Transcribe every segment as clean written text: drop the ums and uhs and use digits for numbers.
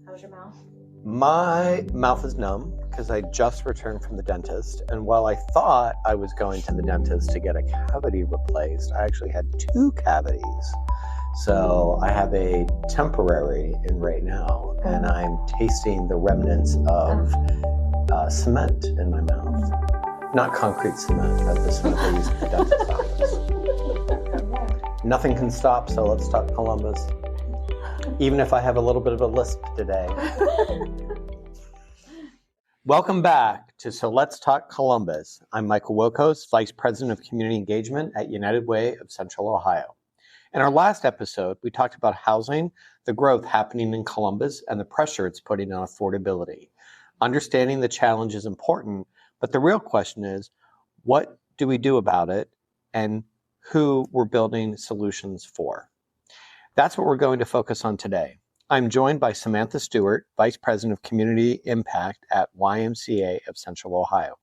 How's your mouth? My mouth is numb because I just returned from the dentist. And while I thought I was going to the dentist to get a cavity replaced, I actually had 2 cavities. So I have a temporary in right now, and I'm tasting the remnants of cement in my mouth. Not concrete cement, but the cement they use at the dentist's office. Nothing can stop, so let's talk Columbus. Even if I have a little bit of a lisp today. Welcome back to So Let's Talk Columbus. I'm Michael Wilkos, Vice President of Community Engagement at United Way of Central Ohio. In our last episode, we talked about housing, the growth happening in Columbus, and the pressure it's putting on affordability. Understanding the challenge is important, but the real question is, what do we do about it, and who we're building solutions for? That's what we're going to focus on today. I'm joined by Samantha Stewart, Vice President of Community Impact at YMCA of Central Ohio.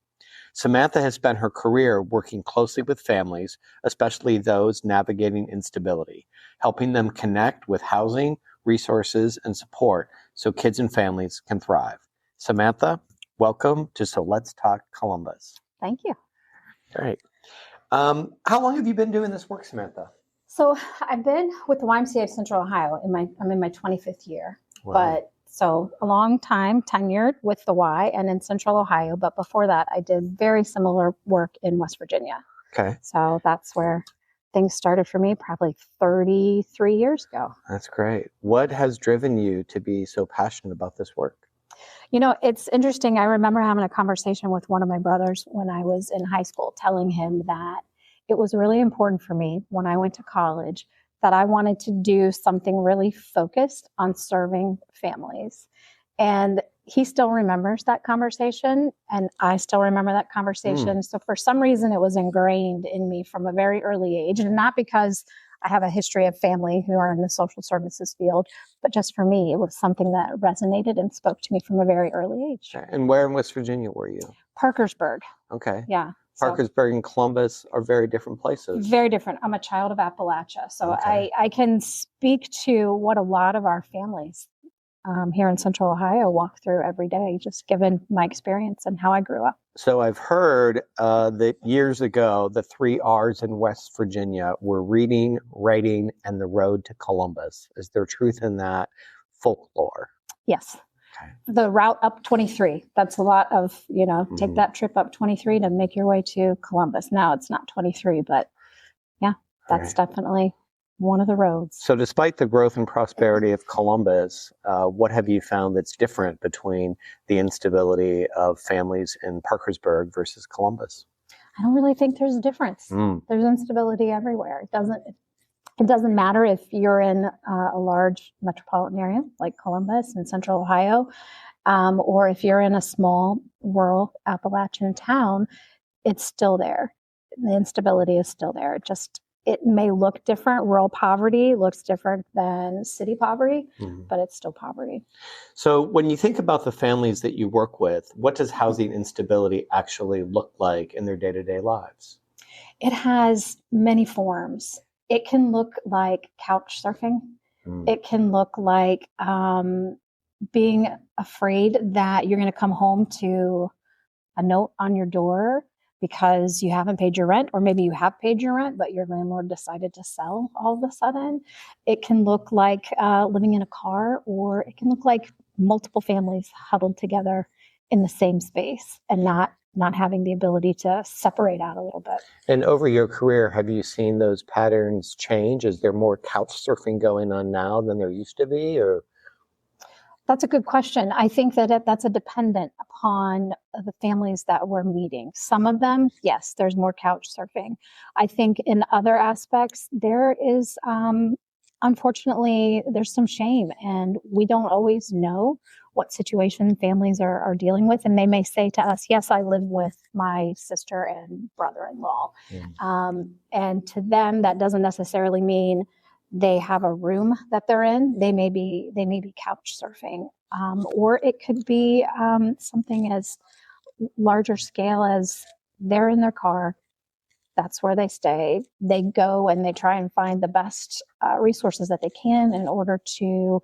Samantha has spent her career working closely with families, especially those navigating instability, helping them connect with housing, resources, and support so kids and families can thrive. Samantha, welcome to So Let's Talk Columbus. Thank you. All right. How long have you been doing this work, Samantha? So I've been with the YMCA of Central Ohio. I'm in my 25th year. Wow. But so a long time tenured with the Y and in Central Ohio. But before that, I did very similar work in West Virginia. Okay. So that's where things started for me probably 33 years ago. That's great. What has driven you to be so passionate about this work? You know, it's interesting. I remember having a conversation with one of my brothers when I was in high school, telling him that it was really important for me when I went to college that I wanted to do something really focused on serving families. And he still remembers that conversation, and I still remember that conversation. So for some reason, it was ingrained in me from a very early age, and not because I have a history of family who are in the social services field, but just for me, it was something that resonated and spoke to me from a very early age. And where in West Virginia were you? Parkersburg. Okay. Yeah. Parkersburg and Columbus are very different places. Very different. I'm a child of Appalachia. So Okay. I can speak to what a lot of our families here in Central Ohio walk through every day, just given my experience and how I grew up. So I've heard that years ago, the 3 R's in West Virginia were reading, writing, and the road to Columbus. Is there truth in that folklore? Yes. Okay. The route up 23. That's a lot of, take that trip up 23 to make your way to Columbus. Now it's not 23, but yeah, that's definitely one of the roads. So despite the growth and prosperity of Columbus, what have you found that's different between the instability of families in Parkersburg versus Columbus? I don't really think there's a difference. There's instability everywhere. It doesn't matter if you're in a large metropolitan area like Columbus in Central Ohio, or if you're in a small rural Appalachian town, it's still there. The instability is still there. It may look different. Rural poverty looks different than city poverty, but it's still poverty. So when you think about the families that you work with, what does housing instability actually look like in their day-to-day lives? It has many forms. It can look like couch surfing. It can look like being afraid that you're going to come home to a note on your door because you haven't paid your rent, or maybe you have paid your rent, but your landlord decided to sell all of a sudden. It can look like living in a car, or it can look like multiple families huddled together in the same space and not having the ability to separate out a little bit. And over your career, have you seen those patterns change? Is there more couch surfing going on now than there used to be, or? That's a good question. I think that that's a dependent upon the families that we're meeting. Some of them, yes, there's more couch surfing. I think in other aspects, there is, unfortunately, there's some shame, and we don't always know what situation families are dealing with. And they may say to us, yes, I live with my sister and brother-in-law. And to them, that doesn't necessarily mean they have a room that they're in. They may be couch surfing, or it could be something as larger scale as they're in their car. That's where they stay. They go and they try and find the best resources that they can in order to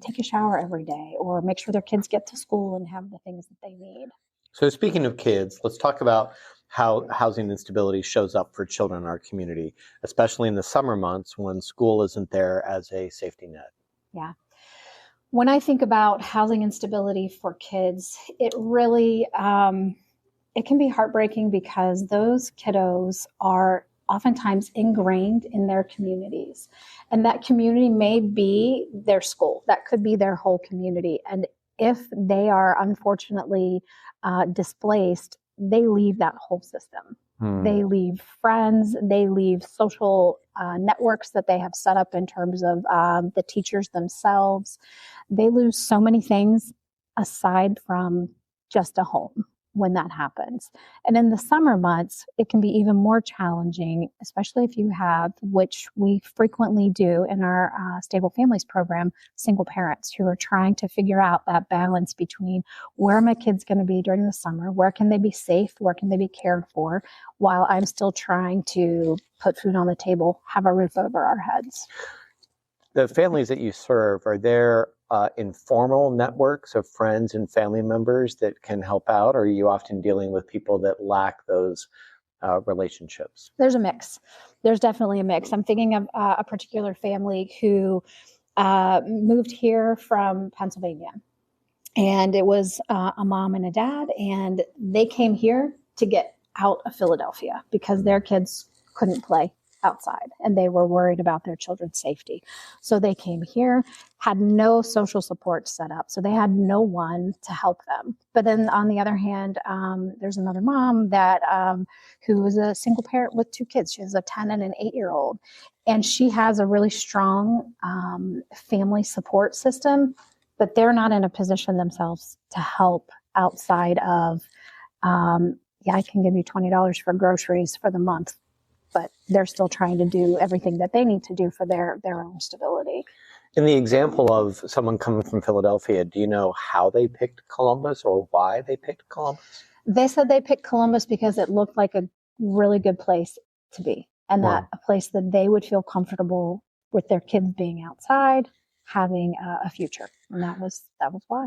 take a shower every day, or make sure their kids get to school and have the things that they need. So speaking of kids, let's talk about how housing instability shows up for children in our community, especially in the summer months when school isn't there as a safety net. Yeah. When I think about housing instability for kids, it really, it can be heartbreaking because those kiddos are oftentimes ingrained in their communities. And that community may be their school. That could be their whole community. And if they are unfortunately displaced, they leave that whole system. They leave friends, they leave social networks that they have set up in terms of the teachers themselves. They lose so many things aside from just a home when that happens. And in the summer months, it can be even more challenging, especially if you have, which we frequently do in our Stable Families program, single parents who are trying to figure out that balance between where are my kids going to be during the summer, where can they be safe, where can they be cared for, while I'm still trying to put food on the table, have a roof over our heads. The families that you serve, are there informal networks of friends and family members that can help out, or are you often dealing with people that lack those relationships? There's a mix. There's definitely a mix. I'm thinking of a particular family who moved here from Pennsylvania. And it was a mom and a dad, and they came here to get out of Philadelphia because their kids couldn't play outside and they were worried about their children's safety. So they came here, had no social support set up. So they had no one to help them. But then on the other hand, there's another mom that who was a single parent with two kids. She has a 10 and an 8-year-old. And she has a really strong family support system, but they're not in a position themselves to help outside of, I can give you $20 for groceries for the month, but they're still trying to do everything that they need to do for their own stability. In the example of someone coming from Philadelphia, do you know how they picked Columbus or why they picked Columbus? They said they picked Columbus because it looked like a really good place to be, and that a place that they would feel comfortable with their kids being outside, having a future. And that was why.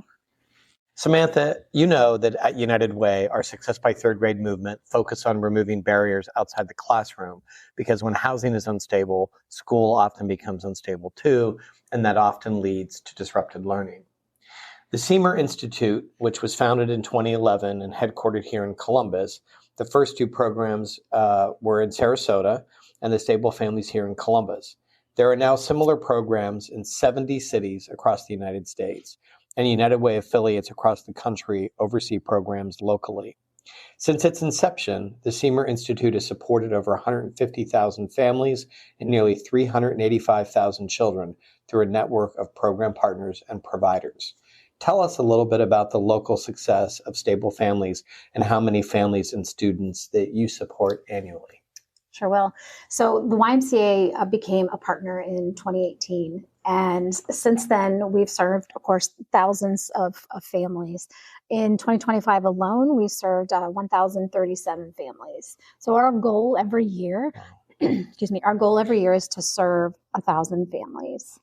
Samantha, you know that at United Way, our Success by Third Grade movement focused on removing barriers outside the classroom, because when housing is unstable, school often becomes unstable too, and that often leads to disrupted learning. The Seymour Institute, which was founded in 2011 and headquartered here in Columbus, the first two programs were in Sarasota and the Stable Families here in Columbus. There are now similar programs in 70 cities across the United States, and United Way affiliates across the country oversee programs locally. Since its inception, the Seymour Institute has supported over 150,000 families and nearly 385,000 children through a network of program partners and providers. Tell us a little bit about the local success of Stable Families and how many families and students that you support annually. Sure will. So the YMCA became a partner in 2018. And since then, we've served, of course, thousands of families. In 2025 alone, we served 1,037 families. So our goal every year, our goal every year is to serve 1,000 families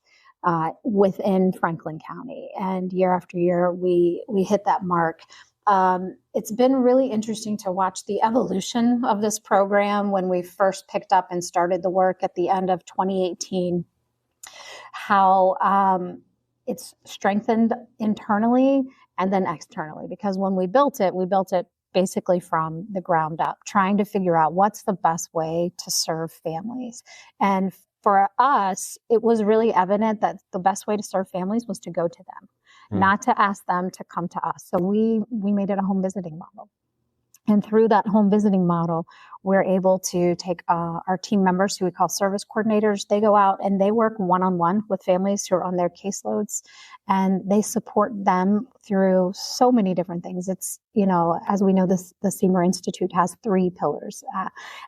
within Franklin County. And year after year, we hit that mark. It's been really interesting to watch the evolution of this program when we first picked up and started the work at the end of 2018, how it's strengthened internally and then externally. Because when we built it basically from the ground up, trying to figure out what's the best way to serve families. And for us, it was really evident that the best way to serve families was to go to them, not to ask them to come to us. So we made it a home visiting model. And through that home visiting model, we're able to take our team members, who we call service coordinators. They go out and they work one-on-one with families who are on their caseloads, and they support them through so many different things. It's, as we know, the Seymour Institute has 3 pillars,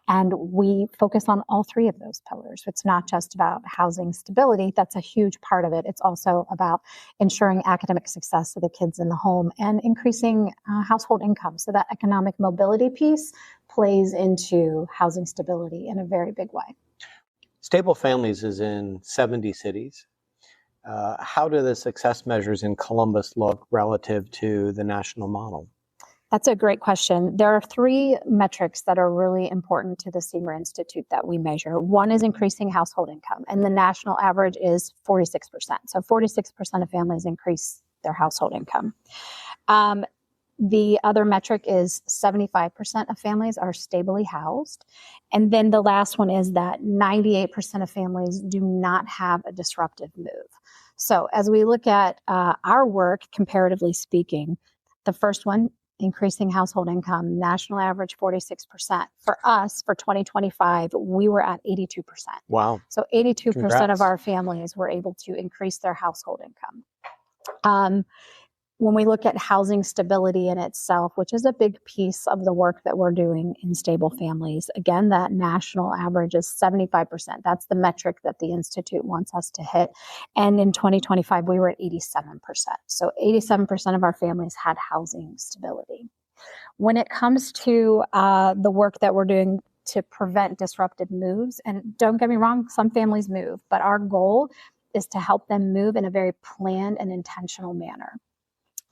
and we focus on all 3 of those pillars. It's not just about housing stability. That's a huge part of it. It's also about ensuring academic success of the kids in the home and increasing household income. So that economic mobility piece plays into housing stability in a very big way. Stable Families is in 70 cities. How do the success measures in Columbus look relative to the national model? That's a great question. There are three metrics that are really important to the Seymour Institute that we measure. One is increasing household income, and the national average is 46%. So 46% of families increase their household income. The other metric is 75% of families are stably housed. And then the last one is that 98% of families do not have a disruptive move. So as we look at our work, comparatively speaking, the first one, increasing household income, national average 46%. For us, for 2025, we were at 82%. Wow. So 82% Congrats. of our families were able to increase their household income. When we look at housing stability in itself, which is a big piece of the work that we're doing in stable families, again, that national average is 75%. That's the metric that the Institute wants us to hit. And in 2025, we were at 87%. So 87% of our families had housing stability. When it comes to the work that we're doing to prevent disruptive moves, and don't get me wrong, some families move, but our goal is to help them move in a very planned and intentional manner.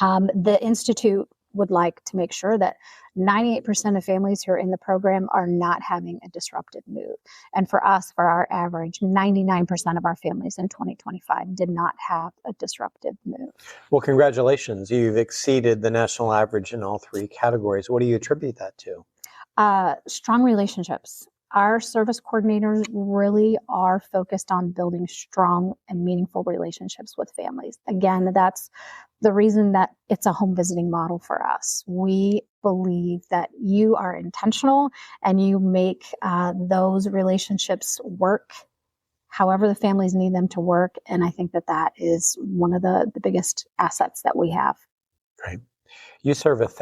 The Institute would like to make sure that 98% of families who are in the program are not having a disruptive move. And for us, for our average, 99% of our families in 2025 did not have a disruptive move. Well, congratulations. You've exceeded the national average in all three categories. What do you attribute that to? Strong relationships. Our service coordinators really are focused on building strong and meaningful relationships with families. Again, that's the reason that it's a home visiting model for us. We believe that you are intentional and you make those relationships work however the families need them to work. And I think that that is one of the biggest assets that we have. Great. You serve just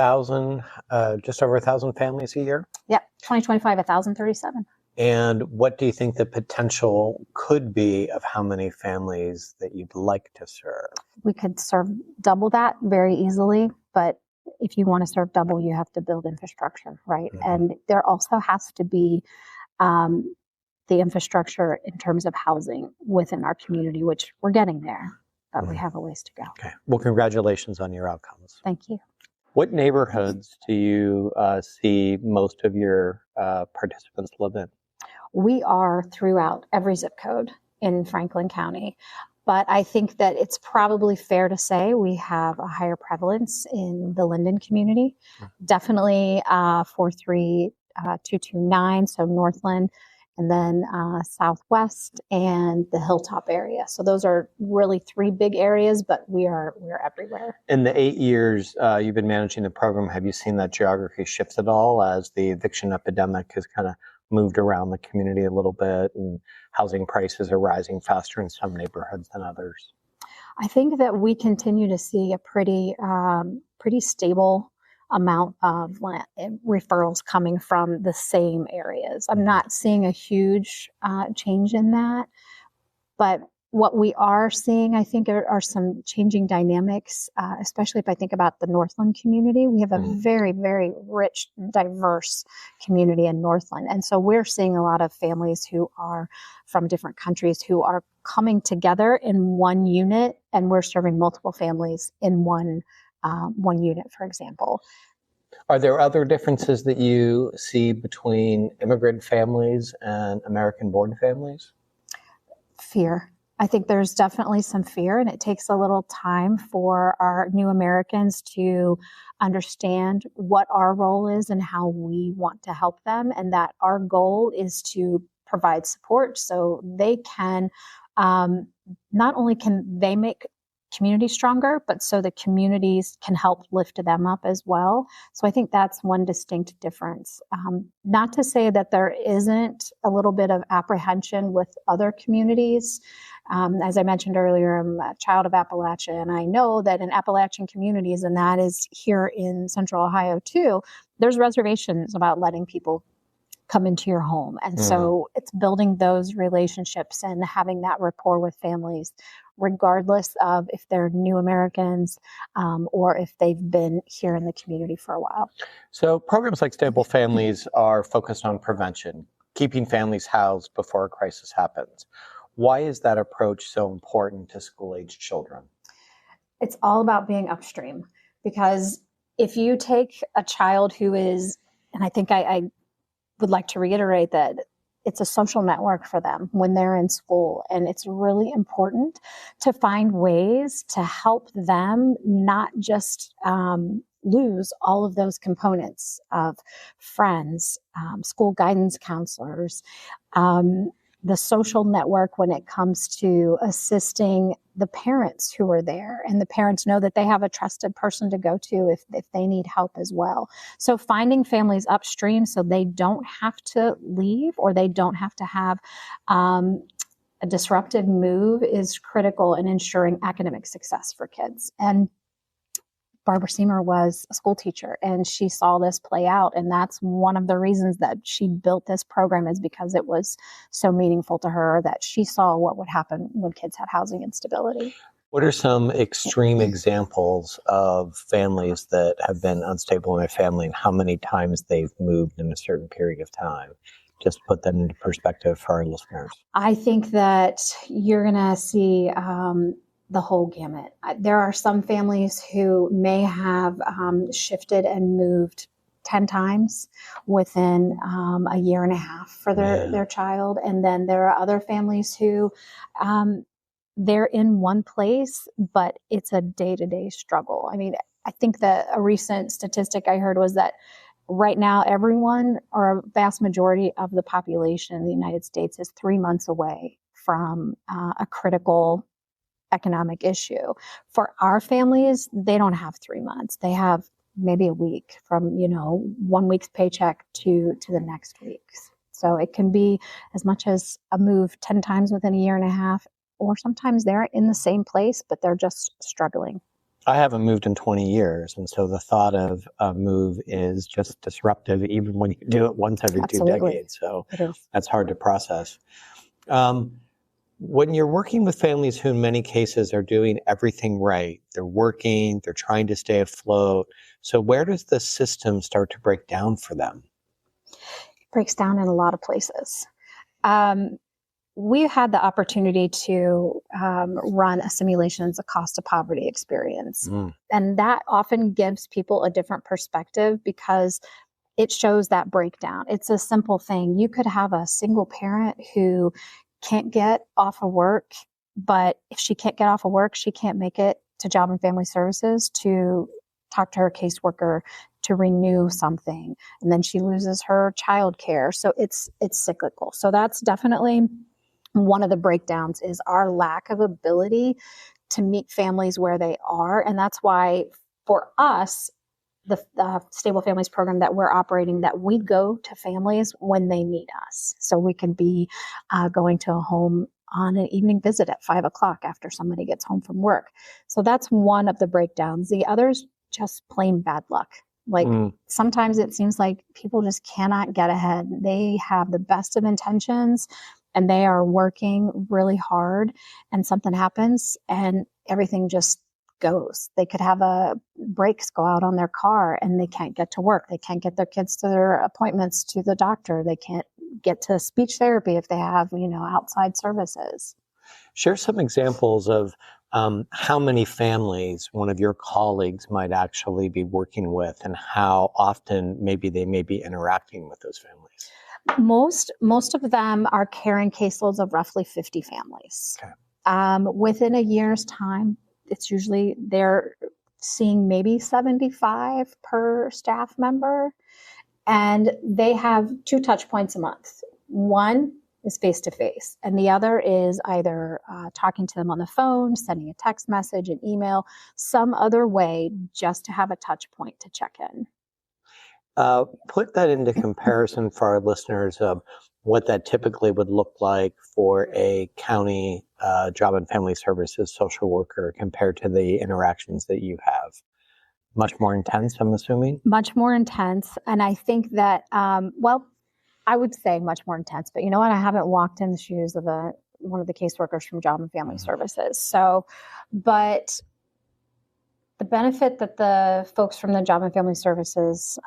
over 1,000 families a year? Yep, 2025, 1,037. And what do you think the potential could be of how many families that you'd like to serve? We could serve double that very easily, but if you want to serve double, you have to build infrastructure, right? Mm-hmm. And there also has to be the infrastructure in terms of housing within our community, which we're getting there, but we have a ways to go. Okay. Well, congratulations on your outcomes. Thank you. What neighborhoods do you see most of your participants live in? We are throughout every zip code in Franklin County, but I think that it's probably fair to say we have a higher prevalence in the Linden community. Mm-hmm. Definitely 43229, so Northland, and then Southwest and the Hilltop area. So those are really three big areas, but we're everywhere. In the 8 years you've been managing the program, have you seen that geography shift at all as the eviction epidemic has kind of moved around the community a little bit and housing prices are rising faster in some neighborhoods than others? I think that we continue to see a pretty stable amount of referrals coming from the same areas. I'm not seeing a huge change in that, but what we are seeing, I think, are some changing dynamics, especially if I think about the Northland community. We have a very, very rich, diverse community in Northland. And so we're seeing a lot of families who are from different countries who are coming together in one unit, and we're serving multiple families in one unit, for example. Are there other differences that you see between immigrant families and American-born families? Fear. I think there's definitely some fear, and it takes a little time for our new Americans to understand what our role is and how we want to help them, and that our goal is to provide support so they can, not only can they make community stronger, but so the communities can help lift them up as well. So I think that's one distinct difference. Not to say that there isn't a little bit of apprehension with other communities. As I mentioned earlier, I'm a child of Appalachia, and I know that in Appalachian communities, and that is here in Central Ohio too, there's reservations about letting people come into your home. And so it's building those relationships and having that rapport with families, regardless of if they're new Americans or if they've been here in the community for a while. So programs like Stable Families are focused on prevention, keeping families housed before a crisis happens. Why is that approach so important to school-age children? It's all about being upstream, because if you take a child who is, and I think I would like to reiterate that it's a social network for them when they're in school. And it's really important to find ways to help them not just lose all of those components of friends, school guidance counselors, the social network when it comes to assisting the parents who are there, and the parents know that they have a trusted person to go to if they need help as well. So finding families upstream so they don't have to leave or they don't have to have a disruptive move is critical in ensuring academic success for kids. And Barbara Seymour was a school teacher, and she saw this play out. And that's one of the reasons that she built this program, is because it was so meaningful to her that she saw what would happen when kids had housing instability. What are some extreme examples of families that have been unstable in their family, and how many times they've moved in a certain period of time? Just put that into perspective for our listeners. I think that you're going to see the whole gamut. There are some families who may have shifted and moved 10 times within a year and a half for their child. And then there are other families who they're in one place, but it's a day-to-day struggle. I mean, I think that a recent statistic I heard was that right now, everyone, or a vast majority of the population in the United States, is 3 months away from a critical economic issue. For our families, they don't have 3 months. They have maybe a week, from 1 week's paycheck to the next week's. So it can be as much as a move 10 times within a year and a half, or sometimes they're in the same place, but they're just struggling. I haven't moved in 20 years, and so the thought of a move is just disruptive, even when you do it once every Absolutely. 2 decades. So that's hard to process. When you're working with families who in many cases are doing everything right, they're working, they're trying to stay afloat. So where does the system start to break down for them? It breaks down in a lot of places. We've had the opportunity to run a simulation as a cost of poverty experience. And that often gives people a different perspective, because it shows that breakdown. It's a simple thing. You could have a single parent who can't get off of work, but if she can't get off of work, she can't make it to Job and Family Services to talk to her caseworker to renew something. And then she loses her childcare. So it's cyclical. So that's definitely one of the breakdowns, is our lack of ability to meet families where they are. And that's why for us, the Stable Families program that we're operating, that we go to families when they need us. So we can be going to a home on an evening visit at 5 o'clock after somebody gets home from work. So that's one of the breakdowns. The other's just plain bad luck. Like sometimes it seems like people just cannot get ahead. They have the best of intentions and they are working really hard, and something happens and everything just goes. They could have brakes go out on their car and they can't get to work. They can't get their kids to their appointments to the doctor. They can't get to speech therapy if they have, outside services. Share some examples of how many families one of your colleagues might actually be working with, and how often maybe they may be interacting with those families. Most of them are carrying caseloads of roughly 50 families. Okay. Within a year's time, it's usually they're seeing maybe 75 per staff member, and they have 2 touch points a month. One is face-to-face, and the other is either talking to them on the phone, sending a text message, an email, some other way just to have a touch point to check in. Put that into comparison for our listeners of what that typically would look like for a county Job and Family Services social worker compared to the interactions that you have. Much more intense, I'm assuming? Much more intense. And I think that, I would say much more intense, but you know what? I haven't walked in the shoes of one of the caseworkers from Job and Family Services. So, but the benefit that the folks from the Job and Family Services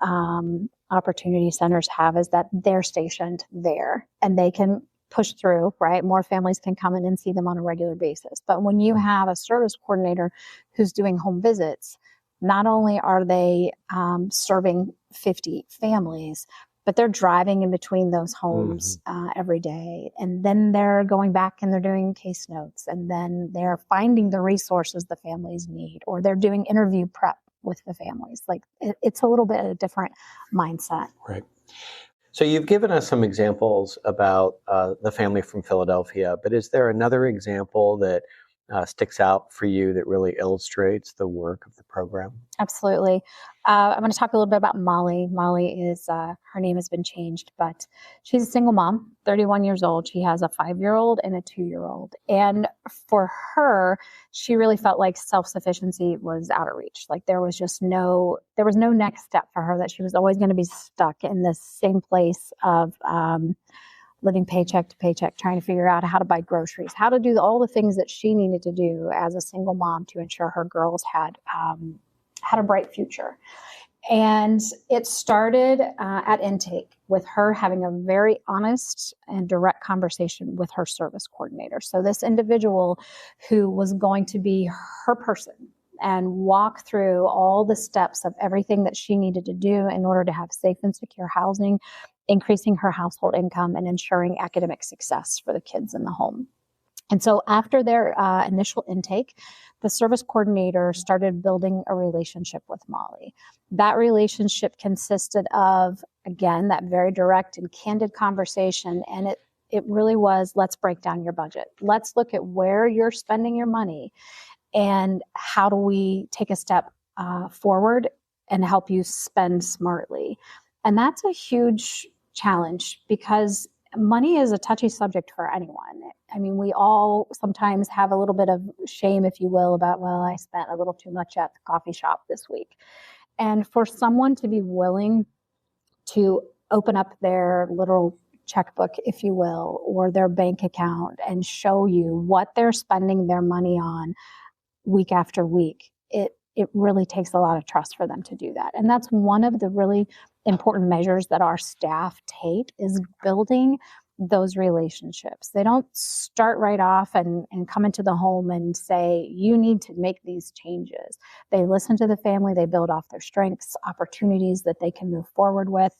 opportunity centers have is that they're stationed there, and they can push through, right? More families can come in and see them on a regular basis. But when you have a service coordinator who's doing home visits, not only are they serving 50 families, but they're driving in between those homes every day. And then they're going back and they're doing case notes. And then they're finding the resources the families need, or they're doing interview prep with the families. Like it's a little bit of a different mindset. Right. So you've given us some examples about the family from Philadelphia, but is there another example that sticks out for you that really illustrates the work of the program? Absolutely. I'm going to talk a little bit about Molly. Molly is, her name has been changed, but she's a single mom, 31 years old. She has a 5-year-old and a 2-year-old. And for her, she really felt like self-sufficiency was out of reach. Like there was no next step for her, that she was always going to be stuck in this same place of, living paycheck to paycheck, trying to figure out how to buy groceries, how to do all the things that she needed to do as a single mom to ensure her girls had a bright future. And it started at intake with her having a very honest and direct conversation with her service coordinator. So this individual who was going to be her person and walk through all the steps of everything that she needed to do in order to have safe and secure housing, increasing her household income, and ensuring academic success for the kids in the home. And so after their initial intake, the service coordinator started building a relationship with Molly. That relationship consisted of, again, that very direct and candid conversation. And it really was, let's break down your budget. Let's look at where you're spending your money and how do we take a step forward and help you spend smartly. And that's a huge challenge because money is a touchy subject for anyone. I mean, we all sometimes have a little bit of shame, if you will, about, well, I spent a little too much at the coffee shop this week. And for someone to be willing to open up their little checkbook, if you will, or their bank account and show you what they're spending their money on week after week, it really takes a lot of trust for them to do that. And that's one of the really important measures that our staff take, is building those relationships. They don't start right off and come into the home and say, you need to make these changes. They listen to the family, they build off their strengths, opportunities that they can move forward with.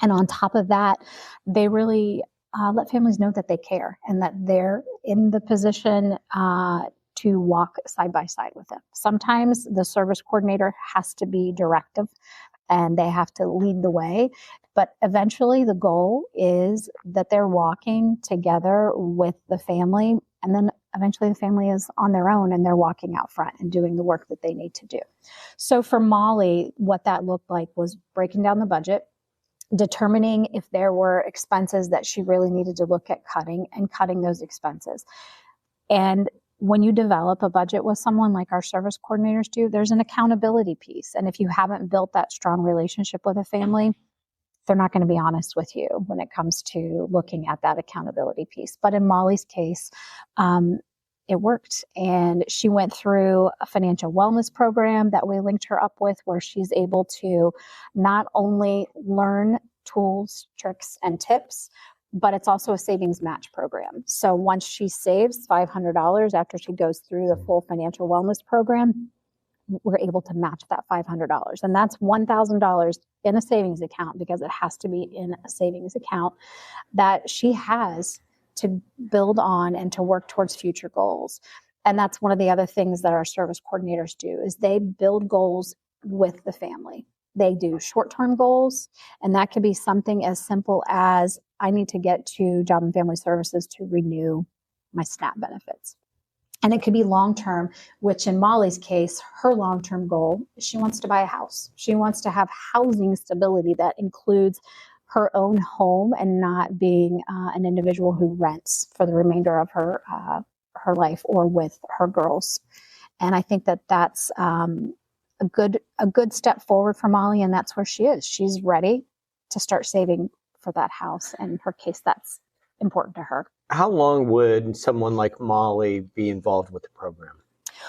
And on top of that, they really let families know that they care and that they're in the position to walk side by side with them. Sometimes the service coordinator has to be directive and they have to lead the way. But eventually the goal is that they're walking together with the family, and then eventually the family is on their own and they're walking out front and doing the work that they need to do. So for Molly, what that looked like was breaking down the budget, determining if there were expenses that she really needed to look at cutting, and cutting those expenses. And when you develop a budget with someone like our service coordinators do, there's an accountability piece. And if you haven't built that strong relationship with a family, they're not going to be honest with you when it comes to looking at that accountability piece. But in Molly's case, it worked. And she went through a financial wellness program that we linked her up with, where she's able to not only learn tools, tricks, and tips, but it's also a savings match program. So once she saves $500 after she goes through the full financial wellness program, we're able to match that $500. And that's $1,000 in a savings account, because it has to be in a savings account that she has to build on and to work towards future goals. And that's one of the other things that our service coordinators do, is they build goals with the family. They do short-term goals, and that could be something as simple as, I need to get to Job and Family Services to renew my SNAP benefits. And it could be long-term, which in Molly's case, her long-term goal is she wants to buy a house. She wants to have housing stability that includes her own home and not being an individual who rents for the remainder of her life or with her girls. And I think that that's a good step forward for Molly, and that's where she is. She's ready to start saving for that house. And in her case, that's important to her. How long would someone like Molly be involved with the program?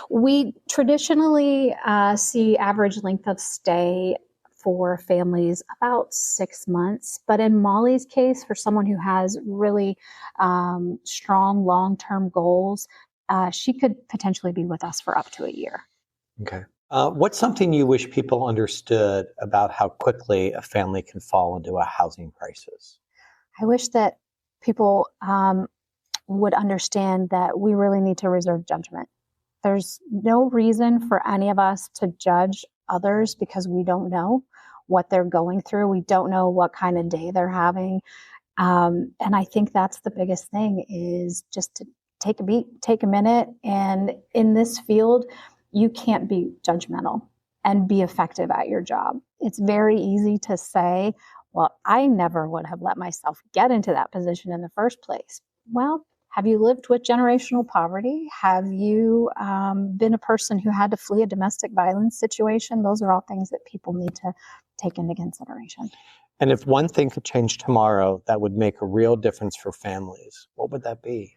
We traditionally see average length of stay for families about 6 months. But in Molly's case, for someone who has really strong long-term goals, she could potentially be with us for up to a year. Okay. What's something you wish people understood about how quickly a family can fall into a housing crisis? I wish that people would understand that we really need to reserve judgment. There's no reason for any of us to judge others because we don't know what they're going through. We don't know what kind of day they're having. And I think that's the biggest thing, is just to take a beat, take a minute. And in this field, you can't be judgmental and be effective at your job. It's very easy to say, well, I never would have let myself get into that position in the first place. Well, have you lived with generational poverty? Have you been a person who had to flee a domestic violence situation? Those are all things that people need to take into consideration. And if one thing could change tomorrow that would make a real difference for families, what would that be?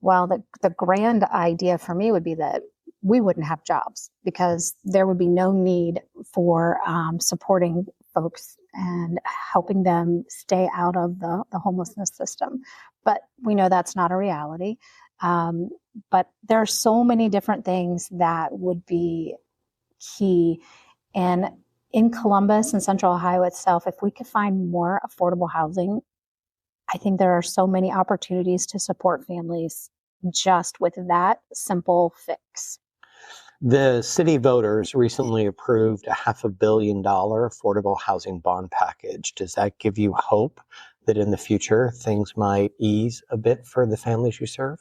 Well, the grand idea for me would be that we wouldn't have jobs, because there would be no need for supporting folks and helping them stay out of the homelessness system. But we know that's not a reality. But there are so many different things that would be key. And in Columbus and Central Ohio itself, if we could find more affordable housing, I think there are so many opportunities to support families just with that simple fix. The city voters recently approved a $500 million affordable housing bond package. Does that give you hope that in the future things might ease a bit for the families you serve?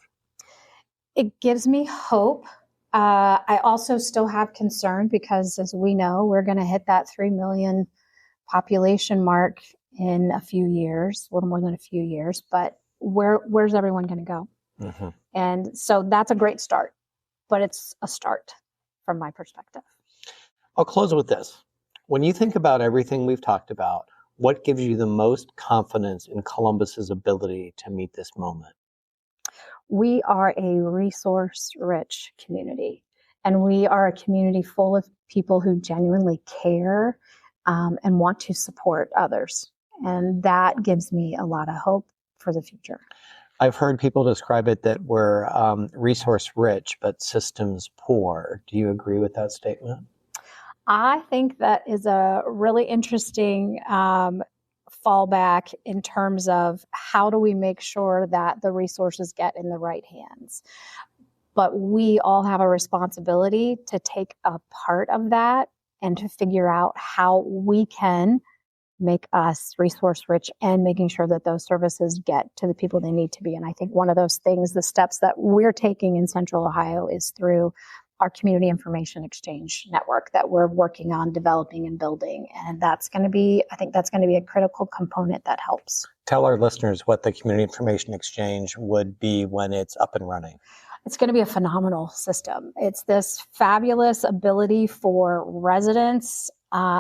It gives me hope. I also still have concern because, as we know, we're going to hit that 3 million population mark in a few years, a little more than a few years. But where's everyone going to go? Mm-hmm. And so that's a great start, but it's a start from my perspective. I'll close with this. When you think about everything we've talked about, what gives you the most confidence in Columbus's ability to meet this moment? We are a resource-rich community, and we are a community full of people who genuinely care and want to support others. And that gives me a lot of hope for the future. I've heard people describe it that we're resource-rich, but systems poor. Do you agree with that statement? I think that is a really interesting fallback in terms of how do we make sure that the resources get in the right hands. But we all have a responsibility to take a part of that and to figure out how we can make us resource rich and making sure that those services get to the people they need to be. And I think one of those things, the steps that we're taking in Central Ohio, is through our community information exchange network that we're working on developing and building. And that's going to be, I think that's going to be a critical component that helps. Tell our listeners what the community information exchange would be when it's up and running. It's going to be a phenomenal system. It's this fabulous ability for residents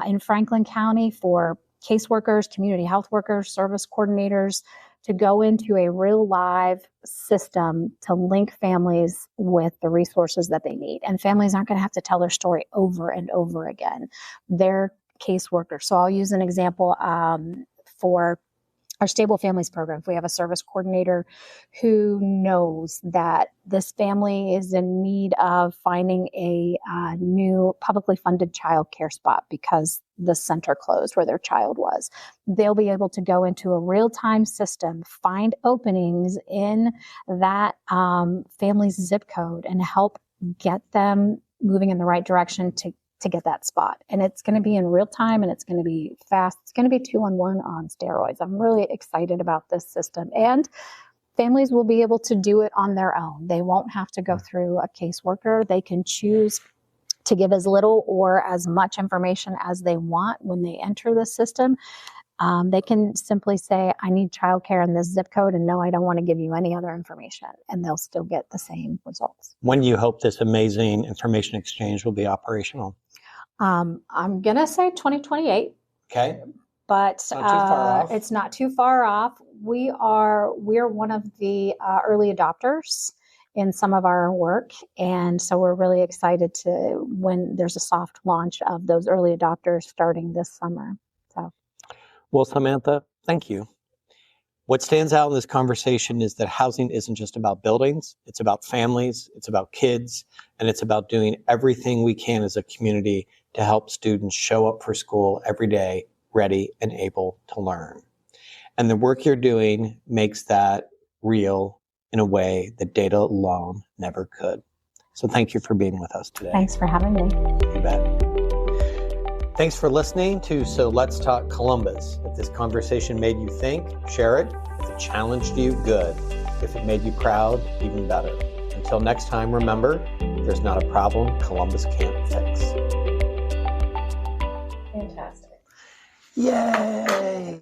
in Franklin County, for caseworkers, community health workers, service coordinators, to go into a real live system to link families with the resources that they need. And families aren't going to have to tell their story over and over again. They're caseworkers. So I'll use an example for our Stable Families program. If we have a service coordinator who knows that this family is in need of finding a new publicly funded child care spot because the center closed where their child was, they'll be able to go into a real-time system, find openings in that family's zip code, and help get them moving in the right direction to get that spot. And it's going to be in real time, and it's going to be fast. It's going to be 2-on-1 on steroids. I'm really excited about this system. And families will be able to do it on their own. They won't have to go through a caseworker. They can choose to give as little or as much information as they want when they enter the system. They can simply say, I need childcare in this zip code, and no, I don't want to give you any other information, and they'll still get the same results. When do you hope this amazing information exchange will be operational? I'm going to say 2028. Okay. But it's not too far off. It's not too far off. We're one of the early adopters in some of our work. And so we're really excited to when there's a soft launch of those early adopters starting this summer. So, well, Samantha, thank you. What stands out in this conversation is that housing isn't just about buildings, it's about families, it's about kids, and it's about doing everything we can as a community to help students show up for school every day, ready and able to learn. And the work you're doing makes that real in a way that data alone never could. So thank you for being with us today. Thanks for having me. You bet. Thanks for listening to So Let's Talk Columbus. If this conversation made you think, share it. If it challenged you, good. If it made you proud, even better. Until next time, remember, there's not a problem Columbus can't fix. Fantastic. Yay!